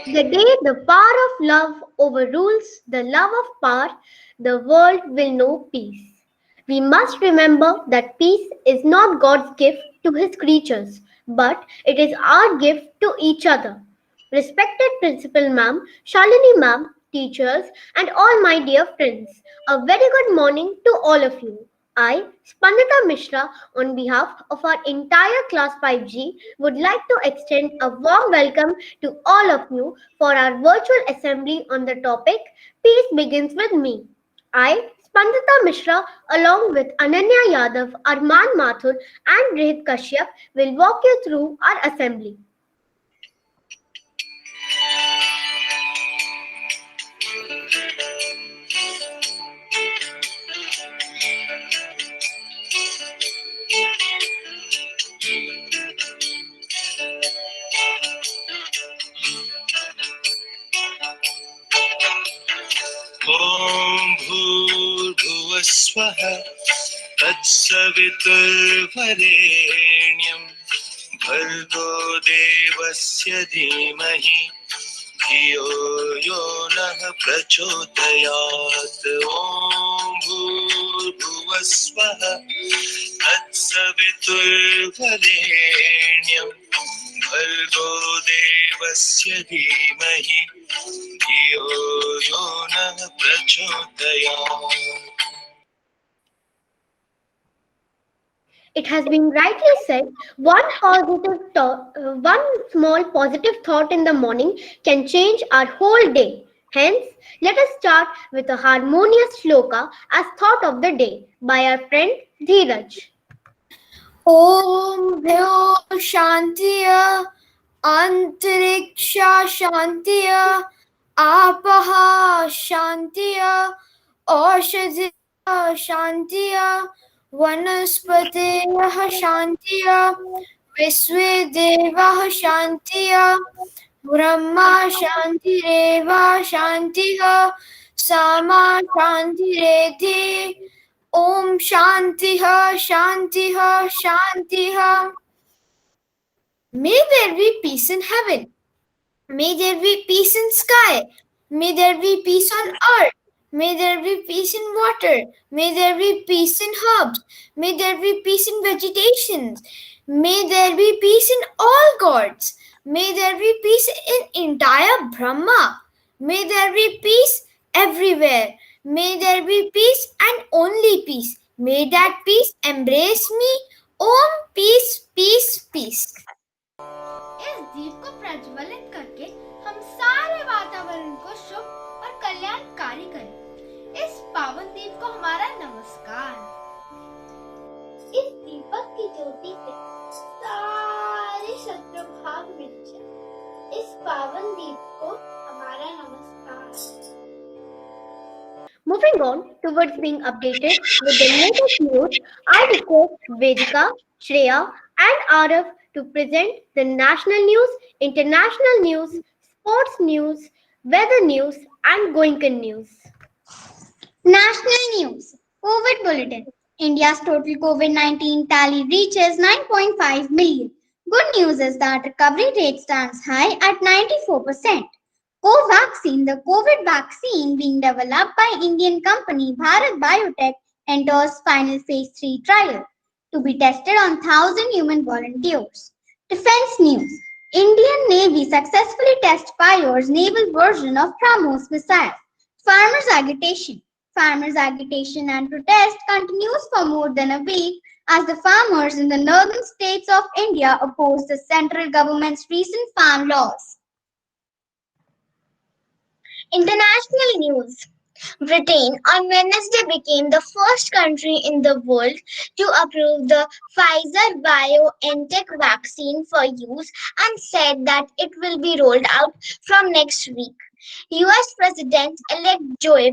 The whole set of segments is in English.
The day the power of love overrules the love of power, the world will know peace. We must remember that peace is not God's gift to his creatures, but it is our gift to each other. Respected Principal Ma'am, Shalini Ma'am, teachers, and all my dear friends, a very good morning to all of you. I, Spandita Mishra, on behalf of our entire Class 5G, would like to extend a warm welcome to all of you for our virtual assembly on the topic Peace Begins with Me. I, Spandita Mishra, along with Ananya Yadav, Arman Mathur, and Rohit Kashyap, will walk you through our assembly. ॐ भूर्भुवस्वः तत्सवितुर्वरेण्यं भर्गो देवस्य धीमहि धियो यो नः प्रचोदयात् ॐ भूर्भुवस्वः तत्सवितुर्वरेण्यं भर्गो देवस्य धीमहि धियो यो नः प्रचोदयात्. It has been rightly said, one small positive thought in the morning can change our whole day. Hence, let us start with a harmonious shloka as thought of the day by our friend Dheeraj. ॐ भ्यो शान्तिय अन्तरिक्षा शान्तिय आपः शान्तिय औषधयः शान्तिय वनस्पतयः शान्तिय विश्वे देवाः शान्तिय ब्रह्मा शान्तिरेव शान्तिः सामा शान्तिरेधि Om Shantiha Shantiha Shantiha. May there be peace in heaven. May there be peace in sky. May there be peace on earth. May there be peace in water. May there be peace in herbs. May there be peace in vegetations. May there be peace in all gods. May there be peace in entire Brahma. May there be peace everywhere. May there be peace and only peace. May that peace embrace me. Om peace, peace, peace. इस दीप को प्रज्वलित करके हम सारे वातावरण को शुभ और कल्याणकारी करें। इस पावन दीप को हमारा नमस्कार। इस दीपक की ज्योति से सारे शत्रु भाग मिट जाए। इस पावन दीप को हमारा नमस्कार। Moving on towards being updated with the latest news, I request Vedika, Shreya, and Arav to present the national news, international news, sports news, weather news, and GOENKA news. National news. COVID bulletin. India's total COVID-19 tally reaches 9.5 million. Good news is that recovery rate stands high at 94%. Covaxin, the COVID vaccine being developed by Indian company Bharat Biotech, enters final phase 3 trial to be tested on 1,000 human volunteers. Defense news. Indian Navy successfully test fires naval version of BrahMos missile. Farmers agitation. Farmers agitation and protest continues for more than a week as the farmers in the northern states of India oppose the central government's recent farm laws. International news. Britain on Wednesday became the first country in the world to approve the Pfizer BioNTech vaccine for use and said that it will be rolled out from next week. US President-elect Joe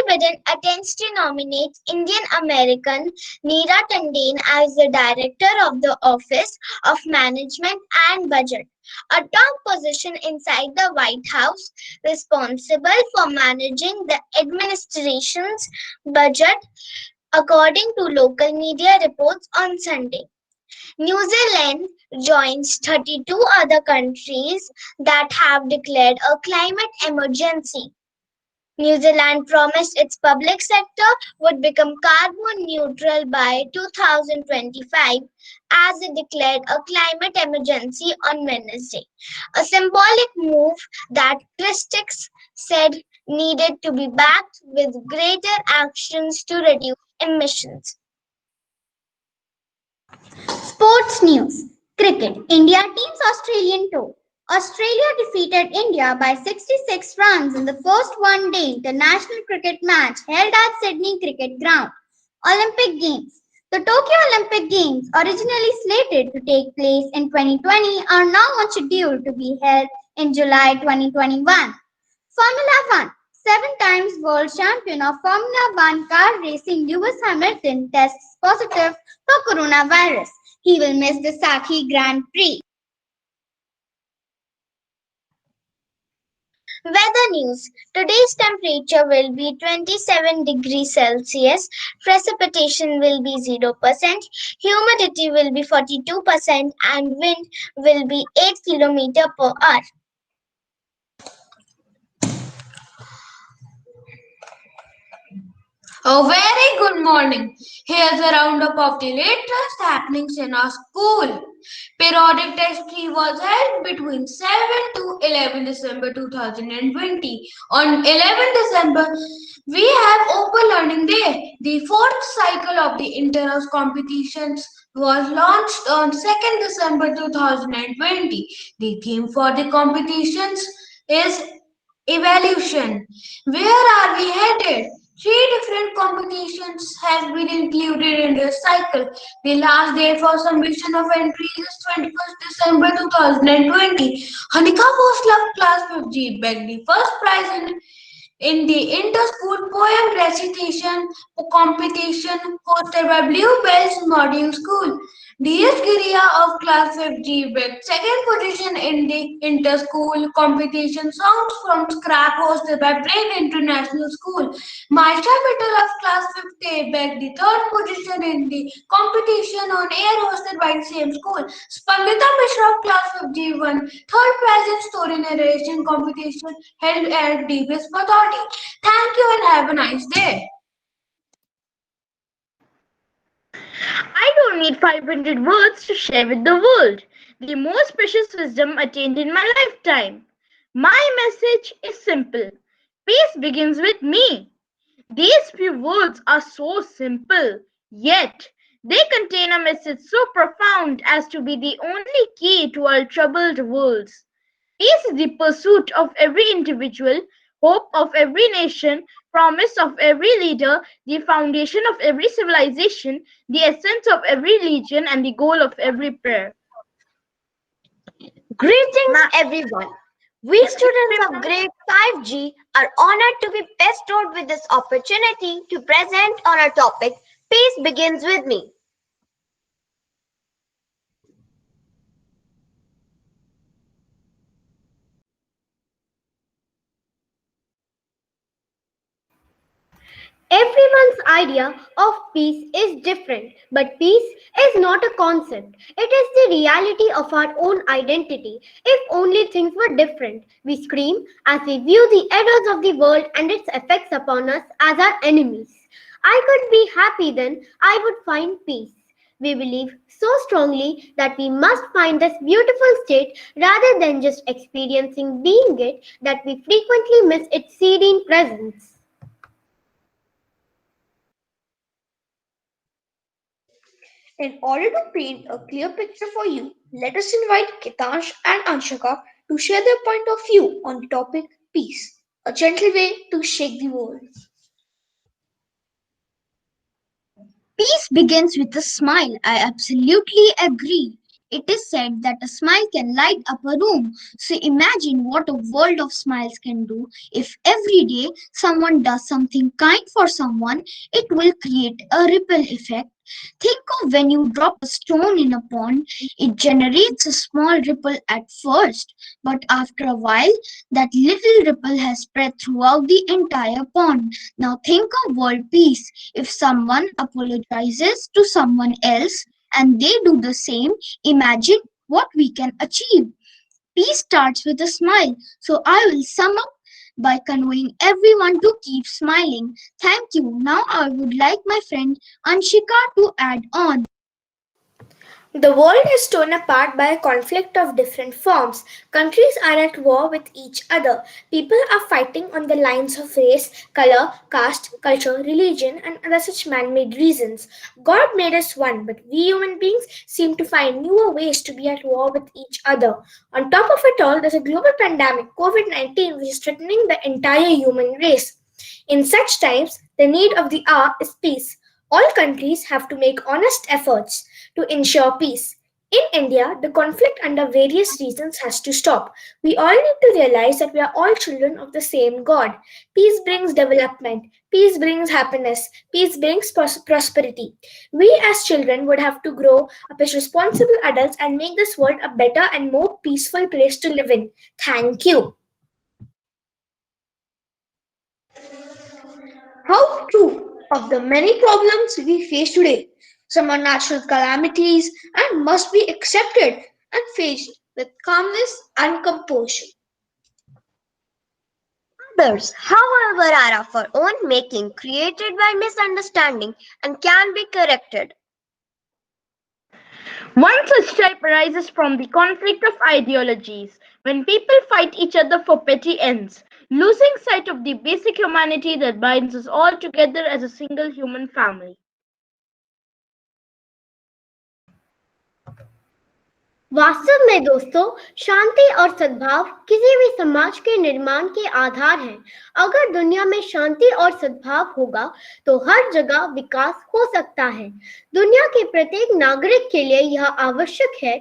Biden intends to nominate Indian American Neera Tanden as the director of the Office of Management and Budget, a top position inside the White House responsible for managing the administration's budget, according to local media reports on Sunday. New Zealand joins 32 other countries that have declared a climate emergency. New Zealand promised its public sector would become carbon neutral by 2025 as it declared a climate emergency on Wednesday, a symbolic move that critics said needed to be backed with greater actions to reduce emissions. Sports news. Cricket. India team's Australian tour. Australia defeated India by 66 runs in the first one-day international cricket match held at Sydney Cricket Ground. Olympic Games. The Tokyo Olympic Games, originally slated to take place in 2020, are now on schedule to be held in July 2021. Formula One. Seven times world champion of Formula One car racing Lewis Hamilton tests positive for coronavirus. He will miss the Sakhi Grand Prix. Weather news. Today's temperature will be 27 degrees Celsius. Precipitation will be 0%. Humidity will be 42% and wind will be 8 km per hour. A very good morning. Here's a roundup of the latest happenings in our school. Periodic test 3 was held between 7 to 11 December 2020. On 11 December, we have Open Learning Day. The fourth cycle of the inter-house competitions was launched on 2nd December 2020. The theme for the competitions is evaluation. Where are we headed? Three different competitions have been included in this cycle. The last date for submission of entries is 21st December 2020. Hanika Post Love Class 5G bagged the first prize in the inter-school poem recitation competition hosted by Blue Bells Module School. DS Giriya of Class 5G bagged second position in the inter-school competition Songs from Scrap hosted by Brain International School. Maisha Patel of Class 5th bagged the third position in the competition on air hosted by the same school. Spandita Mishra of Class 5G won third prize in story narration competition held at DBS Pathauti. Thank you and have a nice day. I don't need 500 words to share with the world the most precious wisdom attained in my lifetime. My message is simple. Peace begins with me. These few words are so simple, yet they contain a message so profound as to be the only key to our troubled worlds. Peace is the pursuit of every individual, hope of every nation, promise of every leader, the foundation of every civilization, the essence of every religion, and the goal of every prayer. Greetings, Ma- everyone. We students of grade 5G are honored to be bestowed with this opportunity to present on our topic, Peace Begins With Me. Everyone's idea of peace is different, but peace is not a concept. It is the reality of our own identity. If only things were different, we scream as we view the errors of the world and its effects upon us as our enemies. I could be happy then, I would find peace. We believe so strongly that we must find this beautiful state rather than just experiencing being it that we frequently miss its serene presence. In order to paint a clear picture for you, let us invite Kitansh and Anshika to share their point of view on the topic peace, a gentle way to shake the world. Peace begins with a smile. I absolutely agree. It is said that a smile can light up a room. So imagine what a world of smiles can do. If every day someone does something kind for someone, it will create a ripple effect. Think of when you drop a stone in a pond, it generates a small ripple at first, but after a while, that little ripple has spread throughout the entire pond. Now think of world peace. If someone apologizes to someone else and they do the same, imagine what we can achieve. Peace starts with a smile. So I will sum up by conveying everyone to keep smiling. Thank you. Now I would like my friend Anshika to add on. The world is torn apart by a conflict of different forms. Countries are at war with each other. People are fighting on the lines of race, color, caste, culture, religion, and other such man made reasons. God made us one, but we human beings seem to find newer ways to be at war with each other. On top of it all, there's a global pandemic, COVID 19, which is threatening the entire human race. In such times, the need of the hour is peace. All countries have to make honest efforts to ensure peace. In India, the conflict under various reasons has to stop. We all need to realize that we are all children of the same God. Peace brings development, peace brings happiness, peace brings prosperity. We as children would have to grow up as responsible adults and make this world a better and more peaceful place to live in. Thank you. How true of the many problems we face today. Some are natural calamities and must be accepted and faced with calmness and composure. Others, however, are of our own making, created by misunderstanding, and can be corrected. One such type arises from the conflict of ideologies, when people fight each other for petty ends, losing sight of the basic humanity that binds us all together as a single human family. वास्तव में दोस्तों, शांति और सद्भाव किसी भी समाज के निर्माण के आधार हैं। अगर दुनिया में शांति और सद्भाव होगा तो हर जगह विकास हो सकता है। दुनिया के प्रत्येक नागरिक के लिए यह आवश्यक है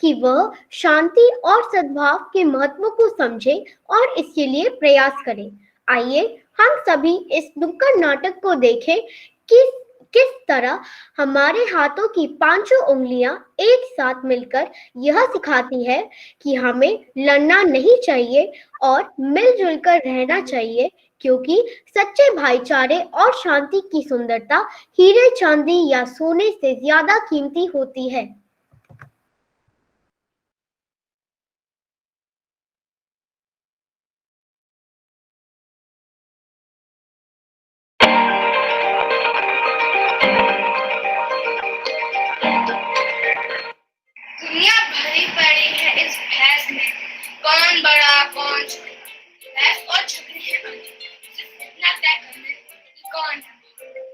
कि वह शांति और सद्भाव के महत्व को समझे और इसके लिए प्रयास करे। आइए हम सभी इस नुक्कड़ नाटक को देखें कि किस तरह हमारे हाथों की पांचों उंगलियां एक साथ मिलकर यह सिखाती है कि हमें लड़ना नहीं चाहिए और मिलजुल कर रहना चाहिए, क्योंकि सच्चे भाईचारे और शांति की सुंदरता हीरे चांदी या सोने से ज्यादा कीमती होती है। दुनिया भरी पड़ी है इस भैंस में, कौन बड़ा कौन छोटा। भैंस और छकरी है अंधे, सिर्फ इतना तय करने कि कौन है।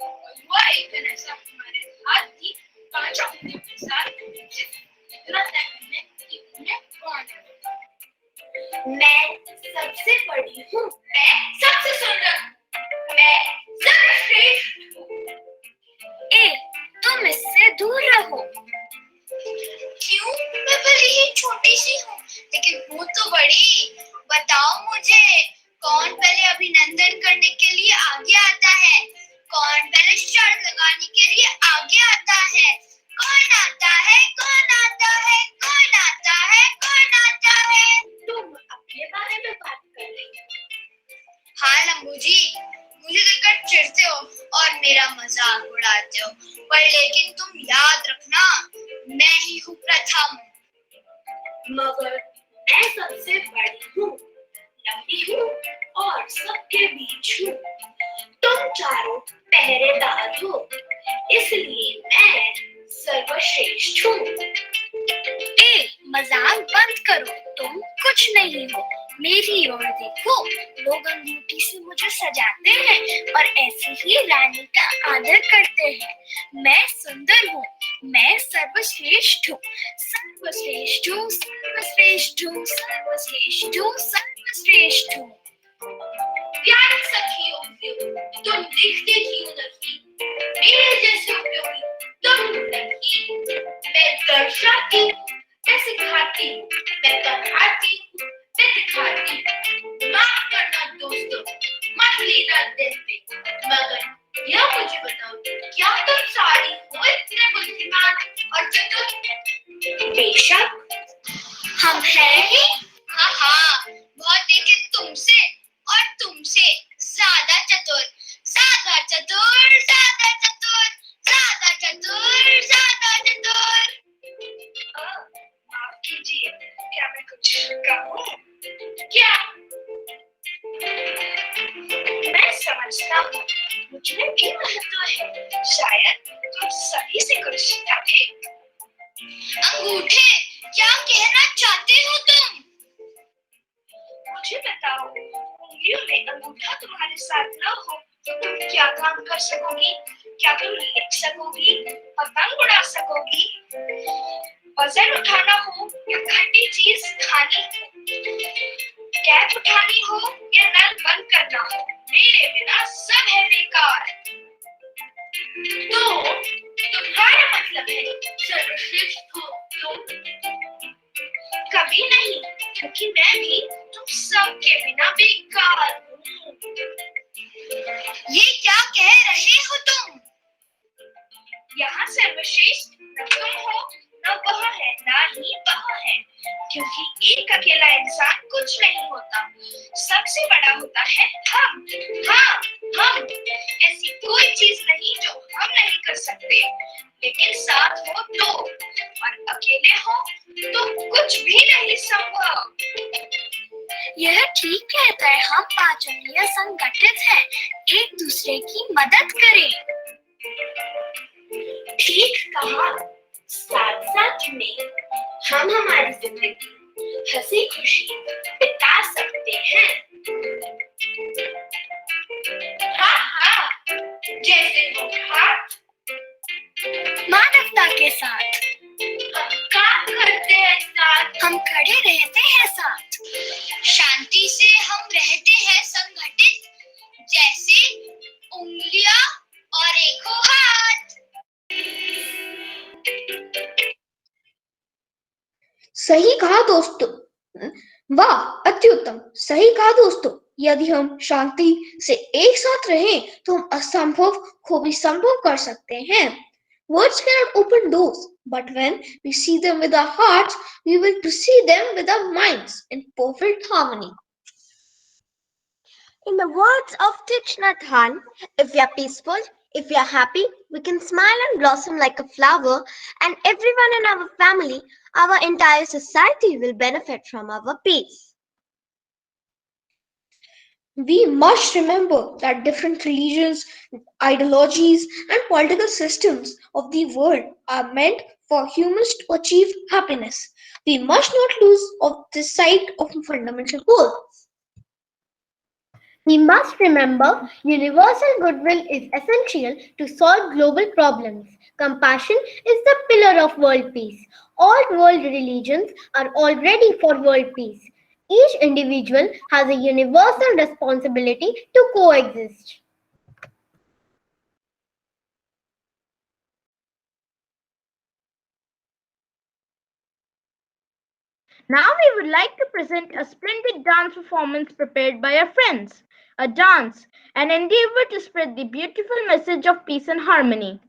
और हुआ एक दिन ऐसा हमारे हाथ की पांचों उंगलियों के साथ, सिर्फ इतना तय करने कि उन्हें कौन है। मैं सबसे बड़ी हूँ, मैं सबसे सुंदर, मैं सर्वश्रेष्ठ हूँ। तुम इससे दूर रहो। क्यों? मैं भले ही छोटी सी हूँ, लेकिन हूँ तो बड़ी। बताओ मुझे, कौन पहले अभिनंदन करने के लिए आगे आता है? कौन पहले शर्त लगाने के लिए आगे आता है? कौन आता है? कौन आता है? कौन आता है? कौन आता है? तुम अपने बारे में बात कर रही हो। हाँ लंबू जी, मुझे देखकर चिढ़ते हो और मेरा मजाक उड़ाते हो, पर लेकिन तुम याद रखना, मैं ही हूँ प्रथम। मगर मैं सबसे बड़ी हूँ, लंबी हूँ और सबके बीच हूँ। तुम चारों पहरेदार हो, इसलिए मैं सर्वश्रेष्ठ हूँ। मजाक बंद करो, तुम कुछ नहीं हो। मेरी ओर देखो, लोग अंगूठी से मुझे सजाते हैं और ऐसे ही रानी का आदर करते हैं। मैं सुंदर हूँ, मैं सर्वश्रेष्ठ हूँ, सर्वश्रेष्ठ हूँ, सर्वश्रेष्ठ हूँ, सर्वश्रेष्ठ हूँ, सर्वश्रेष्ठ हूँ। प्यारी सखियों, तुम दिखती क्यों नहीं? मेरे जैसे उपयोगी तुम नहीं। मैं दर्शाती हूँ, मैं सिखाती हूँ, मैं पढ़ाती हूँ, मैं दिखाती हूँ। माफ करना दोस्तों, मत लेना दिल पे, मगर यह मुझे बताओ, क्या तुम सारी हो इतने बुद्धिमान और चतुर? बेशक हम हैं ही। हाँ हाँ, बहुत देखे तुमसे और तुमसे ज्यादा चतुर, ज्यादा चतुर, ज्यादा चतुर, ज्यादा चतुर, ज्यादा चतुर। हूँ क्या? मैं समझता हूँ मुझमें भी महत्व है, शायद तुम सभी से कुछ सीखे। अंगूठे, क्या कहना चाहते हो तुम? मुझे बताओ, उंगलियों में अंगूठा तुम्हारे साथ न हो तो तुम क्या काम कर सकोगी? क्या तुम लिख सकोगी, पतंग उड़ा सकोगी, वजन उठाना हो या खट्टी चीज खानी हो, कैप उठानी हो या नल बंद करना हो, मेरे बिना सब है बेकार। तो तुम्हारा मतलब है सर्वश्रेष्ठ हो तुम? कभी नहीं, क्योंकि मैं भी तुम सबके बिना बेकार हूँ। ये क्या कह रहे हो तुम? यहाँ सर्वश्रेष्ठ न तुम हो, न वह है, ना ही वह है, क्योंकि एक अकेला इंसान कुछ नहीं होता, सबसे बड़ा होता है हम। हाँ, हम। ऐसी कोई चीज नहीं जो हम नहीं कर सकते, लेकिन साथ हो तो, और अकेले हो तो कुछ भी नहीं संभव। यह ठीक कहता है, हम पांच उंगलियां संगठित हैं, एक दूसरे की मदद करें। ठीक कहा, साथ साथ में हम हमारी जिंदगी हंसी खुशी बिता सकते हैं। हाँ हाँ, जैसे हम हाथ मानवता के साथ हम काम करते हैं, साथ हम खड़े रहते हैं, साथ शांति से हम रहते हैं संगठित, जैसे उंगलियां और एक हाथ। सही कहा दोस्तों। वाह, अति उत्तम, सही कहा दोस्तों। यदि हम शांति से एक साथ रहें तो हम असंभव को भी संभव कर सकते हैं। Words cannot open doors, but when we see them with our hearts, we will to see them with our minds in perfect harmony. In the words of Thich Nhat Hanh, if we are peaceful, if we are happy, we can smile and blossom like a flower, and everyone in our family, our entire society will benefit from our peace. We must remember that different religions, ideologies, and political systems of the world are meant for humans to achieve happiness. We must not lose of the sight of a fundamental goal. We must remember universal goodwill is essential to solve global problems. Compassion is the pillar of world peace. All world religions are already for world peace. Each individual has a universal responsibility to coexist. Now we would like to present a splendid dance performance prepared by our friends. A dance, an endeavor to spread the beautiful message of peace and harmony.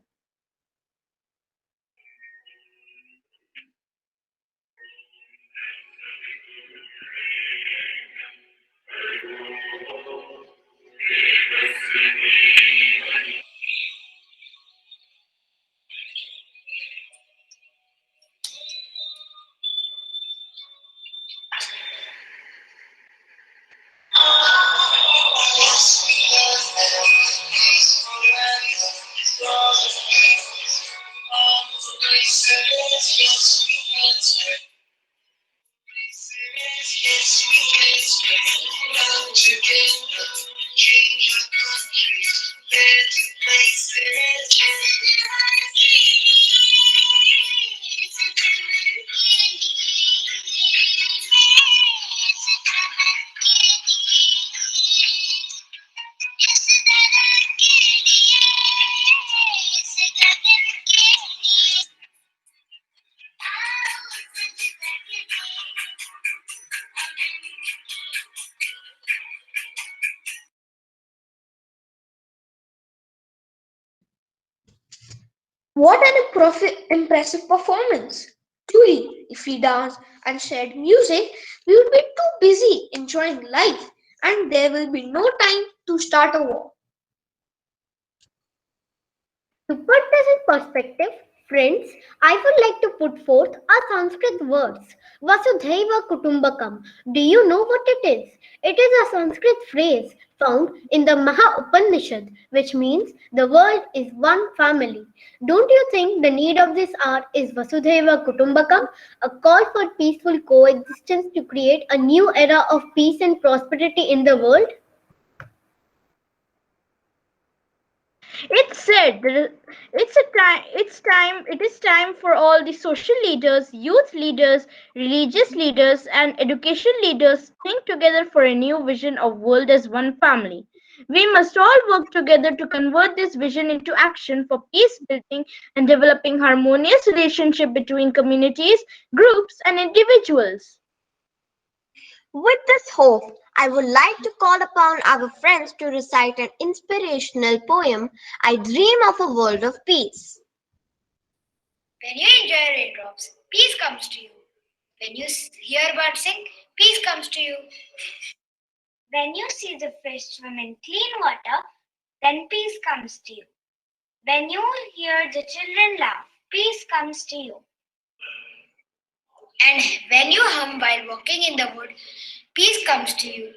What an impressive performance! Truly, if we danced and shared music, we would be too busy enjoying life and there will be no time to start a war. To put this in perspective, Friends, I would like to put forth a Sanskrit words. Vasudhaiva Kutumbakam. Do you know what it is? It is a Sanskrit phrase found in the Maha Upanishad, which means the world is one family. Don't you think the need of this hour is Vasudhaiva Kutumbakam, a call for peaceful coexistence to create a new era of peace and prosperity in the world? It said that it is time for all the social leaders, youth leaders, religious leaders, and education leaders to think together for a new vision of world as one family. We must all work together to convert this vision into action for peace building and developing harmonious relationship between communities, groups, and individuals. With this hope, I would like to call upon our friends to recite an inspirational poem, I Dream of a World of Peace. When you enjoy raindrops, peace comes to you. When you hear birds sing, peace comes to you. When you see the fish swim in clean water, then peace comes to you. When you hear the children laugh, peace comes to you. And when you hum while walking in the wood, peace comes to you.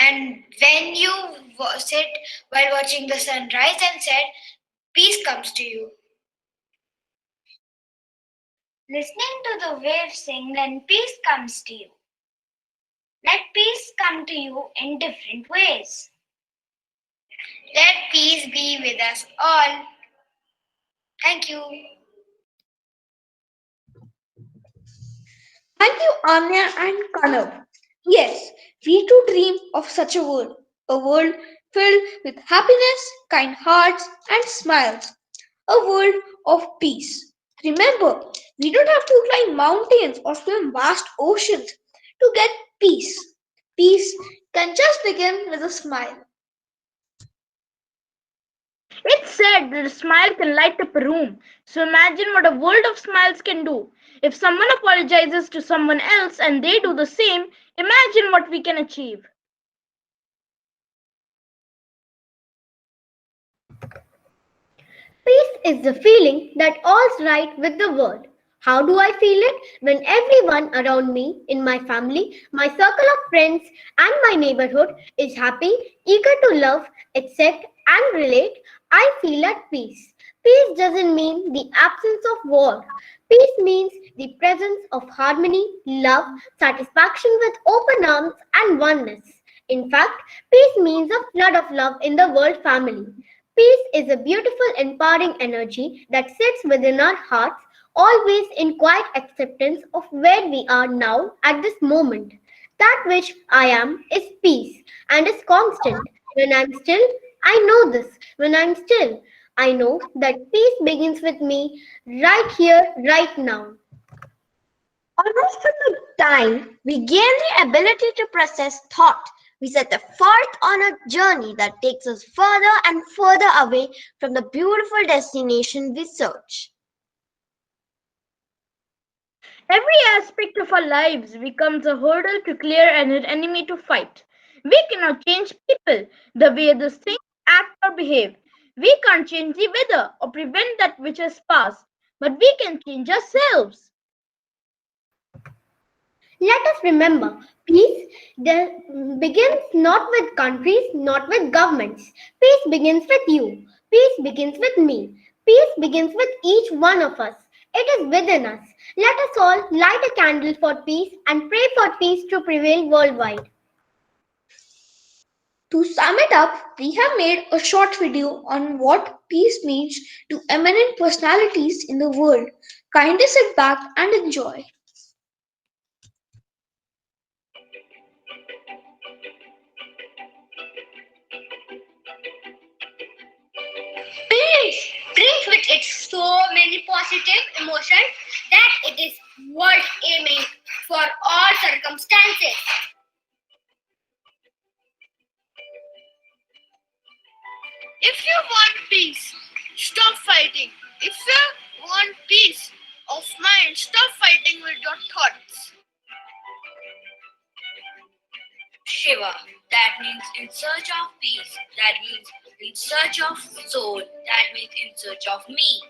And when you sit while watching the sun rise and set, peace comes to you. Listening to the waves sing, then peace comes to you. Let peace come to you in different ways. Let peace be with us all. Thank you. Thank you, Anya and Kanav. Yes, we too dream of such a world filled with happiness, kind hearts, and smiles, a world of peace. Remember, we don't have to climb mountains or swim vast oceans to get peace. Peace can just begin with a smile. It's said that a smile can light up a room. So imagine what a world of smiles can do. If someone apologizes to someone else and they do the same, imagine what we can achieve. Peace is the feeling that all's right with the world. How do I feel it? When everyone around me, in my family, my circle of friends, and my neighborhood is happy, eager to love, accept, and relate, I feel at peace. Peace doesn't mean the absence of war. Peace means the presence of harmony, love, satisfaction with open arms, and oneness. In fact, peace means a flood of love in the world family. Peace is a beautiful, empowering energy that sits within our hearts, always in quiet acceptance of where we are now at this moment. That which I am is peace and is constant. When I'm still, I know this. When I'm still, I know that peace begins with me right here, right now. Almost from the time we gain the ability to process thought, we set the forth on a journey that takes us further and further away from the beautiful destination we search. Every aspect of our lives becomes a hurdle to clear and an enemy to fight. We cannot change people, the way they think, act, or behave. We can't change the weather or prevent that which has passed, but we can change ourselves. Let us remember, peace begins not with countries, not with governments. Peace begins with you. Peace begins with me. Peace begins with each one of us. It is within us. Let us all light a candle for peace and pray for peace to prevail worldwide. To sum it up, we have made a short video on what peace means to eminent personalities in the world. Kindly sit back and enjoy. Peace brings with it so many positive emotions that it is worth aiming for all circumstances. If you want peace, stop fighting. If you want peace of mind, stop fighting with your thoughts. Shiva, that means in search of peace. That means in search of soul. That means in search of me.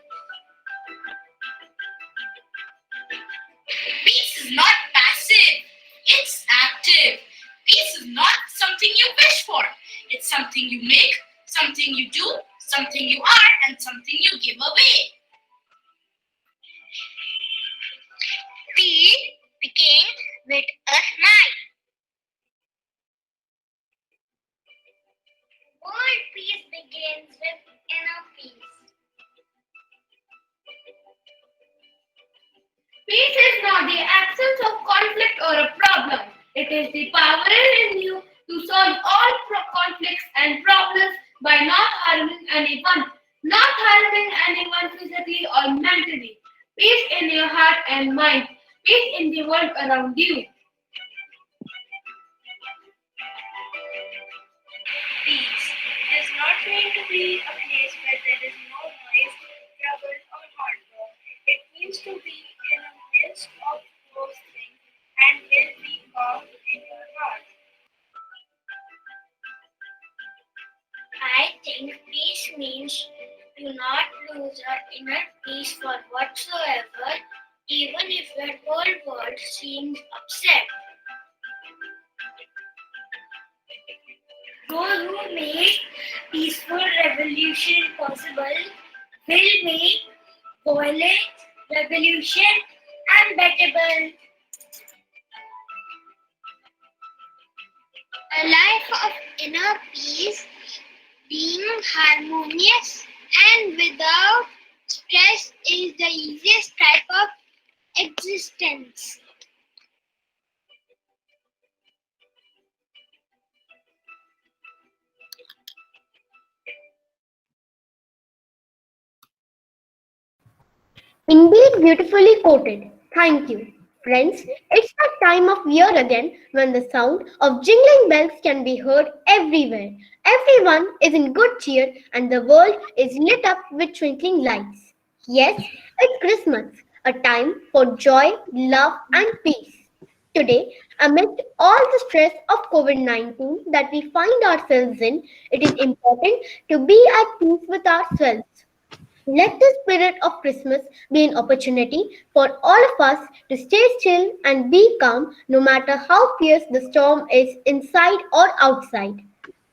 is not passive, it's active. Peace is not something you wish for, it's something you make, something you do, something you are, and something you give away. Peace begins with a smile. World peace begins with inner peace. Peace is not the absence of conflict or a problem. It is the power in you to solve all conflicts and problems by not harming anyone, not harming anyone physically or mentally. Peace in your heart and mind. Peace in the world around you. Peace does not mean to be a place where there is no noise, trouble, or hard work. It means to be in the midst of those things and will be calm in your heart. I think peace means do not lose your inner peace for whatsoever, even if your whole world seems upset. Those who make peaceful revolution possible will make violent revolution unbeatable. A life of inner peace, being harmonious and without stress is the easiest type of existence. Indeed, beautifully quoted. Thank you. Friends, it's that time of year again when the sound of jingling bells can be heard everywhere. Everyone is in good cheer and the world is lit up with twinkling lights. Yes, it's Christmas, a time for joy, love, and peace. Today, amidst all the stress of COVID 19 that we find ourselves in, it is important to be at peace with ourselves. Let the spirit of Christmas be an opportunity for all of us to stay still and be calm no matter how fierce the storm is inside or outside.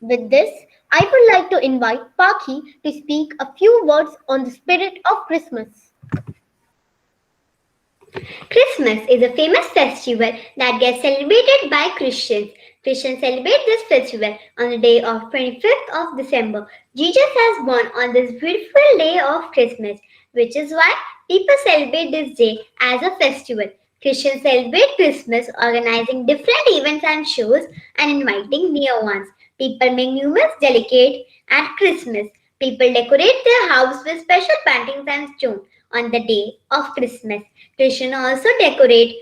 With this, I would like to invite Paki to speak a few words on the spirit of Christmas. Christmas is a famous festival that gets celebrated by Christians. Christians celebrate this festival on the day of 25th of December. Jesus has born on this beautiful day of Christmas, which is why people celebrate this day as a festival. Christians celebrate Christmas organizing different events and shows and inviting near ones. People make numerous delicates at Christmas. People decorate their house with special paintings and stones on the day of Christmas. Christians also decorate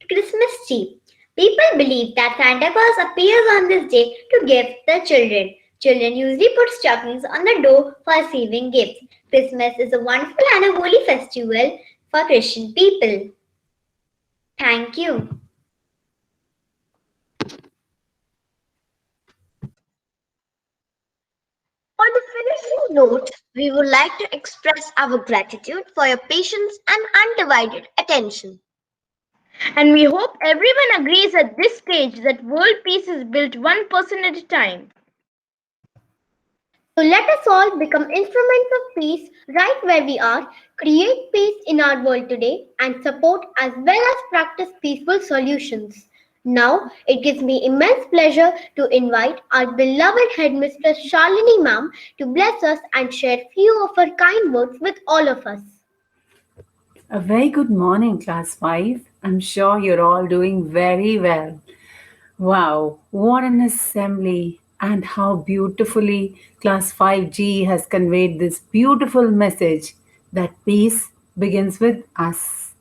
Christmas tree. People believe that Santa Claus appears on this day to gift the children. Children usually put stockings on the door for receiving gifts. Christmas is a wonderful and a holy festival for Christian people. Thank you. On the finishing note, we would like to express our gratitude for your patience and undivided attention. And we hope everyone agrees at this stage that world peace is built one person at a time. So let us all become instruments of peace right where we are, create peace in our world today, and support as well as practice peaceful solutions. Now, it gives me immense pleasure to invite our beloved headmistress Shalini ma'am to bless us and share few of her kind words with all of us. A very good morning, Class 5. I'm sure you're all doing very well. Wow, what an assembly, and how beautifully Class 5G has conveyed this beautiful message that peace begins with us.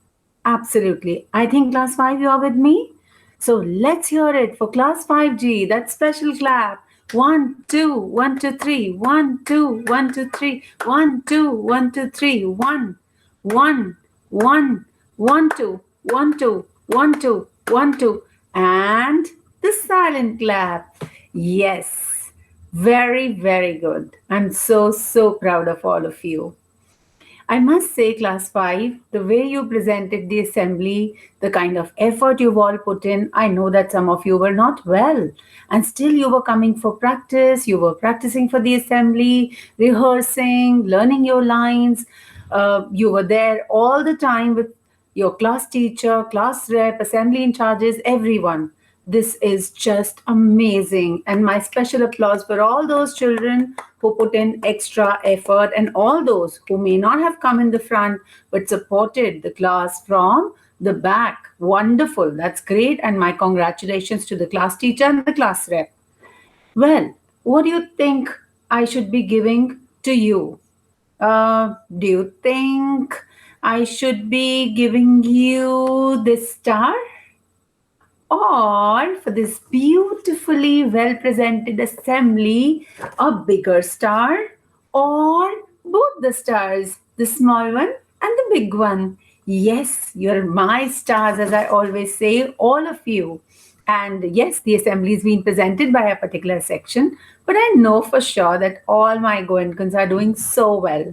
Absolutely. I think Class 5, you're with me? So let's hear it for Class 5G. That special clap. 1, 2, 1, 2, 3. 1, 2, 1, 2, 3. 1, 2, 1, 2, 3. 1, 1, 1, 1, 2, 1, 2, 1, 2, 1, 2. And the silent clap. Yes. Very, very good. I'm so, so proud of all of you. I must say, class 5, the way you presented the assembly, the kind of effort you've all put in, I know that some of you were not well. And still, you were coming for practice, you were practicing for the assembly, rehearsing, learning your lines. You were there all the time with your class teacher, class rep, assembly in charges, everyone. This is just amazing. And my special applause for all those children who put in extra effort and all those who may not have come in the front but supported the class from the back. Wonderful. That's great. And my congratulations to the class teacher and the class rep. Well, what do you think I should be giving to you? Do you think I should be giving you this star? Or for this beautifully well presented assembly, a bigger star, or both the stars, the small one and the big one. Yes, you're my stars, as I always say, all of you. And yes, the assembly is being presented by a particular section, but I know for sure that all my Goenkans are doing so well.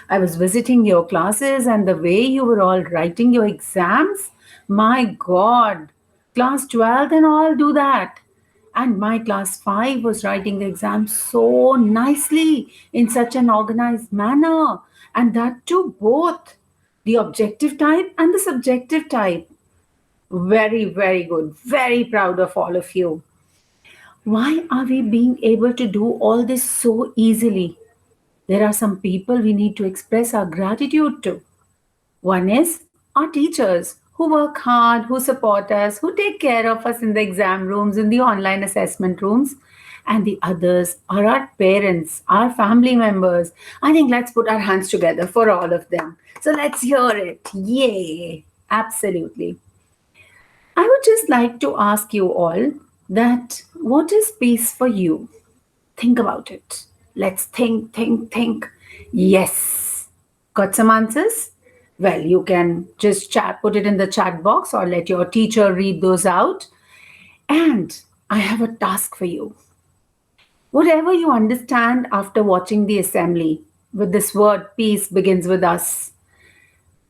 I was visiting your classes and the way you were all writing your exams, my God, class 12th and all do that. And my class 5 was writing the exam so nicely in such an organized manner. And that too, both the objective type and the subjective type. Very, very good. Very proud of all of you. Why are we being able to do all this so easily? There are some people we need to express our gratitude to. One is our teachers who work hard, who support us, who take care of us in the exam rooms, in the online assessment rooms. And the others are our parents, our family members. I think let's put our hands together for all of them. So let's hear it. Yay! Absolutely. I would just like to ask you all that what is peace for you? Think about it. Let's think, think, think. Yes. Got some answers? Well, you can just chat, put it in the chat box or let your teacher read those out. And I have a task for you. Whatever you understand after watching the assembly, with this word peace begins with us.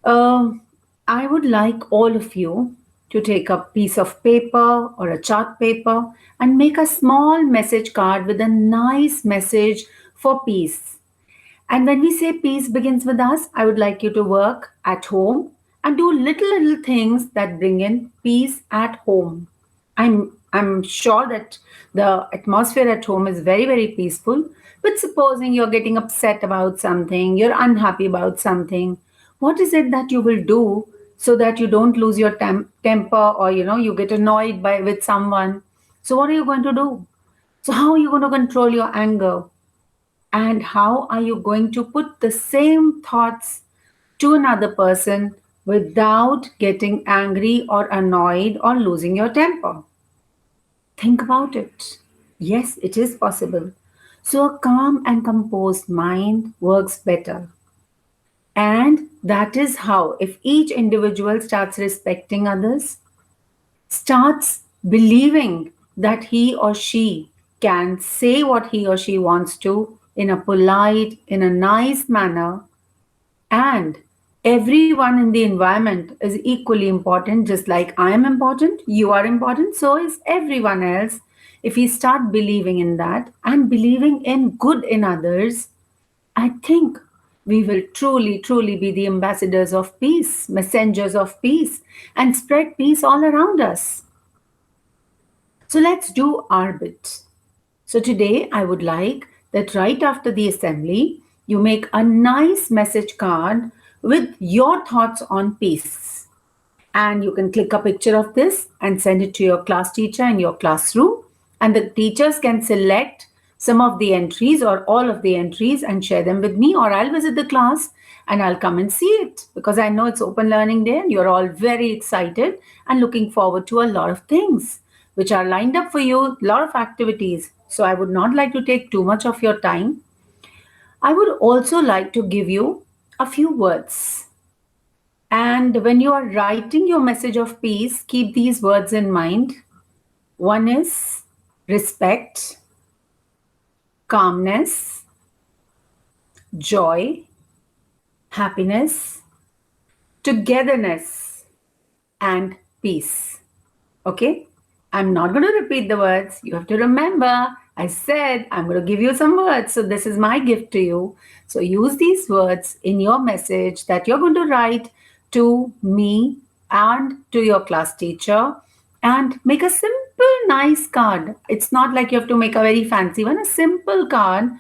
Um, I would like all of you to take a piece of paper or a chart paper and make a small message card with a nice message for peace. And when we say peace begins with us, I would like you to work at home and do little things that bring in peace at home. I'm sure that the atmosphere at home is very peaceful. But supposing you're getting upset about something, you're unhappy about something, what is it that you will do so that you don't lose your temper or you get annoyed by with someone? So what are you going to do? So how are you going to control your anger? And how are you going to put the same thoughts to another person without getting angry or annoyed or losing your temper? Think about it. Yes, it is possible. So, a calm and composed mind works better. And that is how, if each individual starts respecting others, starts believing that he or she can say what he or she wants to in a polite, in a nice manner, and everyone in the environment is equally important, just like I am important, you are important, so is everyone else. If we start believing in that and believing in good in others, I think we will truly be the ambassadors of peace, messengers of peace, and spread peace all around us. So let's do our bit. So today I would like that right after the assembly, you make a nice message card with your thoughts on peace. And you can click a picture of this and send it to your class teacher in your classroom. And the teachers can select some of the entries or all of the entries and share them with me, or I'll visit the class and I'll come and see it because I know it's open learning day and you're all very excited and looking forward to a lot of things which are lined up for you, a lot of activities. So I would not like to take too much of your time. I would also like to give you a few words. And when you are writing your message of peace, keep these words in mind. One is respect, calmness, joy, happiness, togetherness, and peace. Okay? I'm not going to repeat the words. You have to remember. I said I'm going to give you some words. So, this is my gift to you. So, use these words in your message that you're going to write to me and to your class teacher, and make a simple, nice card. It's not like you have to make a very fancy one, a simple card,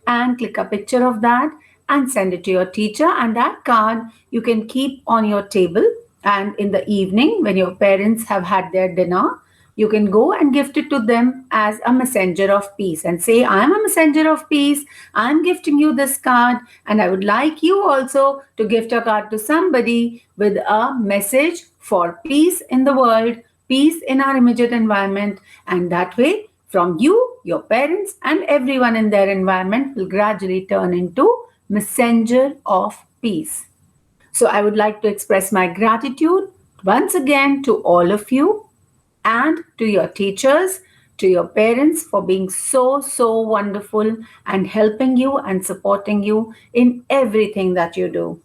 and click a picture of that and send it to your teacher. And that card you can keep on your table. And in the evening, when your parents have had their dinner, you can go and gift it to them as a messenger of peace and say, I'm a messenger of peace. I'm gifting you this card, and I would like you also to gift a card to somebody with a message for peace in the world, peace in our immediate environment. And that way, from you, your parents, and everyone in their environment will gradually turn into messenger of peace. So I would like to express my gratitude once again to all of you and to your teachers, to your parents for being so, so wonderful and helping you and supporting you in everything that you do.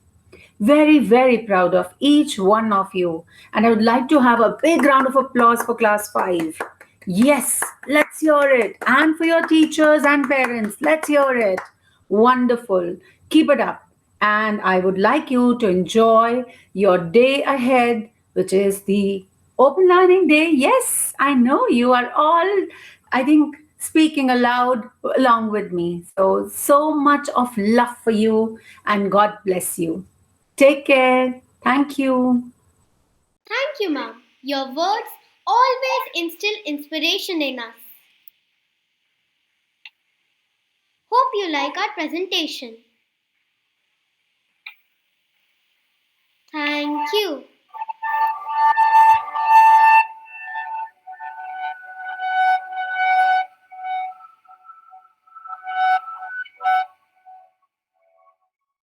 Very, very proud of each one of you. And I would like to have a big round of applause for class 5. Yes, let's hear it. And for your teachers and parents, let's hear it. Wonderful. Keep it up. And I would like you to enjoy your day ahead, which is the open learning day. Yes, I know you are all, I think, speaking aloud along with me. So, so much of love for you, and God bless you. Take care. Thank you. Thank you, ma'am. Your words always instill inspiration in us. Hope you like our presentation. Thank you.